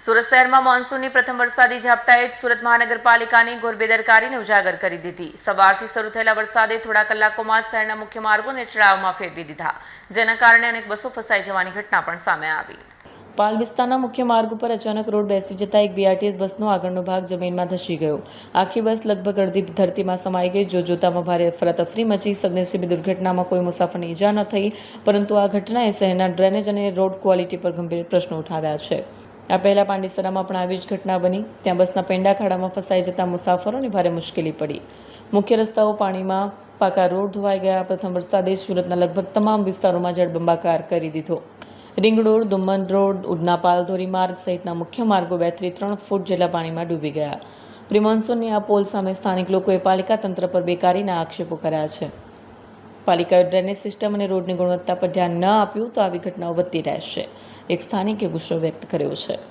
સુરત શહેરમાં મોન્સૂનની પ્રથમ વરસાદી ઝાપટાએ સુરત મહાનગરપાલિકાની ઘોર બેદરકારીને ઉજાગર કરી દીધી। સવારથી શરૂ થયેલા વરસાદે થોડા કલાકોમાં શહેરના મુખ્ય માર્ગોને તળાવમાં ફેરવી દીધા, જેના કારણે અનેક બસો ફસાઈ જવાની ઘટના પણ સામે આવી। પાલ વિસ્તારના મુખ્ય માર્ગ ઉપર અચાનક રોડ બેસી જતા એક બીઆરટીએસ બસનો આગળનો ભાગ જમીનમાં ધસી ગયો। આખી બસ લગભગ અડધી ધરતીમાં સમાઈ ગઈ। જોતામાં ભારે અફરાતફરી મચી। સદનસીબે દુર્ઘટનામાં કોઈ મુસાફરને ઈજા ન થઈ, પરંતુ આ ઘટનાએ શહેરના ડ્રેનેજ અને રોડ ક્વોલિટી પર ગંભીર પ્રશ્નો ઉઠાવ્યા છે। આ પહેલા પાંડેસરામાં પણ આવી જ ઘટના બની। ત્યાં બસના પેંડા ખાડામાં ફસાઈ જતા મુસાફરોને ભારે મુશ્કેલી પડી। મુખ્ય રસ્તાઓ પાણીમાં, પાકા રોડ ધોવાઈ ગયા। પ્રથમ વરસાદે સુરતના લગભગ તમામ વિસ્તારોમાં જળબંબાકાર કરી દીધો। રિંગ રોડ, દુમ્મન રોડ, ઉધના પાલ ધોરીમાર્ગ સહિતના મુખ્ય માર્ગો 2 થી 3 ફૂટ જેટલા પાણીમાં ડૂબી ગયા। પ્રી મોન્સૂનની આ પોલ સામે સ્થાનિક લોકોએ પાલિકા તંત્ર પર બેકારીના આક્ષેપો કર્યા છે। પાલિકાએ ડ્રેનેજ સિસ્ટમ અને રોડની ગુણવત્તા પર ધ્યાન ન આપ્યું તો આવી ઘટનાઓ વધતી રહેશે। એક સ્થાનિકે ગુસ્સો વ્યક્ત કર્યો છે।